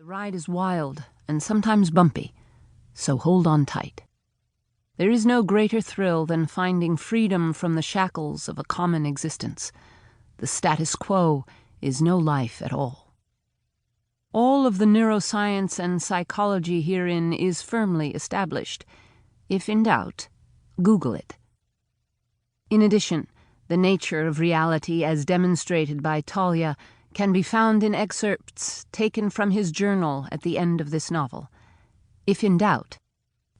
The ride is wild and sometimes bumpy, so hold on tight. There is no greater thrill than finding freedom from the shackles of a common existence. The status quo is no life at all. All of the neuroscience and psychology herein is firmly established. If in doubt, Google it. In addition, the nature of reality as demonstrated by Talia can be found in excerpts taken from his journal at the end of this novel. If in doubt,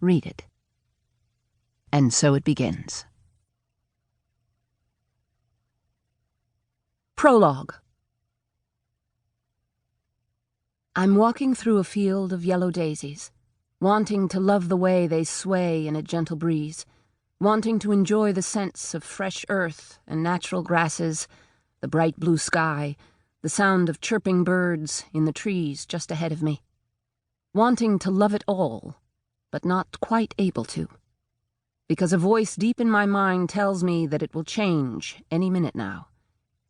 read it. And so it begins. Prologue. I'm walking through a field of yellow daisies, wanting to love the way they sway in a gentle breeze, wanting to enjoy the scents of fresh earth and natural grasses, the bright blue sky, the sound of chirping birds in the trees just ahead of me. Wanting to love it all, but not quite able to. Because a voice deep in my mind tells me that it will change any minute now,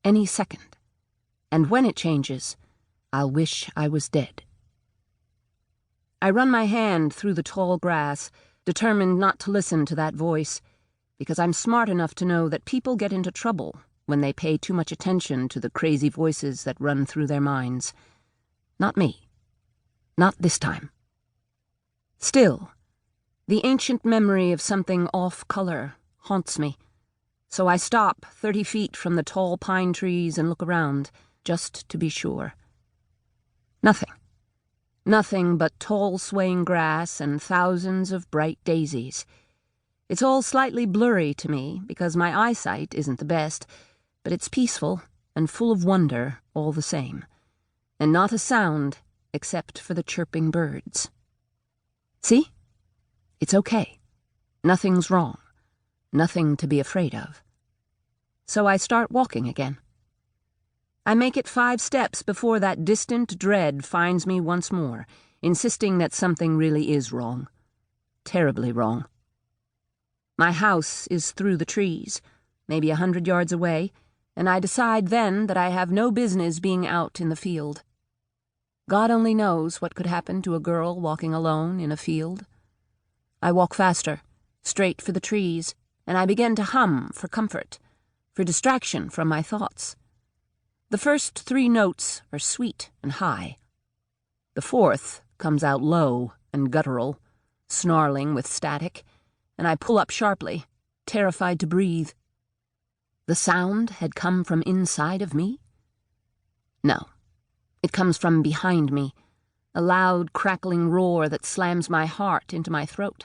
any second. And when it changes, I'll wish I was dead. I run my hand through the tall grass, determined not to listen to that voice, because I'm smart enough to know that people get into trouble when they pay too much attention to the crazy voices that run through their minds. Not me. Not this time. Still, the ancient memory of something off-color haunts me, so I stop 30 feet from the tall pine trees and look around, just to be sure. Nothing. Nothing but tall swaying grass and thousands of bright daisies. It's all slightly blurry to me because my eyesight isn't the best, but it's peaceful and full of wonder all the same, and not a sound except for the chirping birds. See? It's okay. Nothing's wrong. Nothing to be afraid of. So I start walking again. I make it 5 steps before that distant dread finds me once more, insisting that something really is wrong. Terribly wrong. My house is through the trees, maybe 100 yards away, and I decide then that I have no business being out in the field. God only knows what could happen to a girl walking alone in a field. I walk faster, straight for the trees, and I begin to hum for comfort, for distraction from my thoughts. The first 3 notes are sweet and high. The 4th comes out low and guttural, snarling with static, and I pull up sharply, terrified to breathe. The sound had come from inside of me? No, it comes from behind me, a loud, crackling roar that slams my heart into my throat.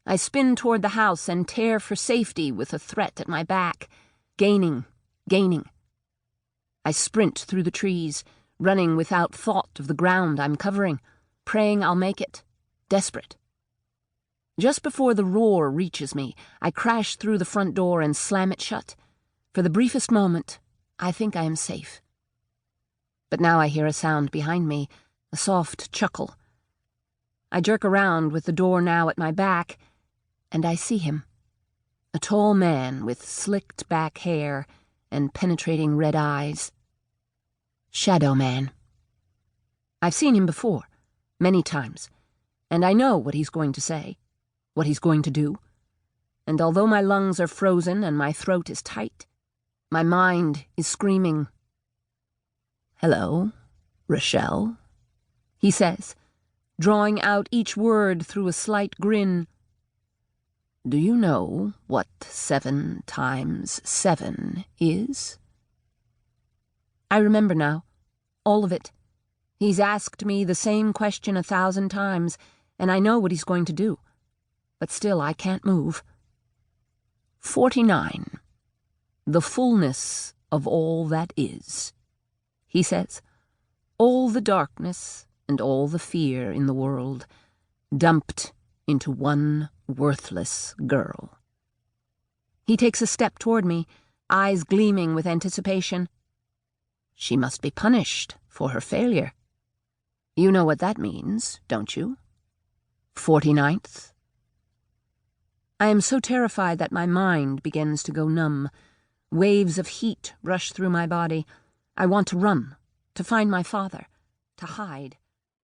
I spin toward the house and tear for safety with a threat at my back, gaining. I sprint through the trees, running without thought of the ground I'm covering, praying I'll make it, desperate. Just before the roar reaches me, I crash through the front door and slam it shut. For the briefest moment, I think I am safe. But now I hear a sound behind me, a soft chuckle. I jerk around with the door now at my back, and I see him. A tall man with slicked back hair and penetrating red eyes. Shadow Man. I've seen him before, many times, and I know what he's going to say, what he's going to do. And although my lungs are frozen and my throat is tight, my mind is screaming. "Hello, Rachelle," he says, drawing out each word through a slight grin. "Do you know what 7 times 7 is?" I remember now, all of it. He's asked me the same question 1,000 times, and I know what he's going to do. But still I can't move. 49. The fullness of all that is, he says. All the darkness and all the fear in the world, dumped into one worthless girl. He takes a step toward me, eyes gleaming with anticipation. She must be punished for her failure. You know what that means, don't you? 49th? I am so terrified that my mind begins to go numb. Waves of heat rush through my body. I want to run, to find my father, to hide.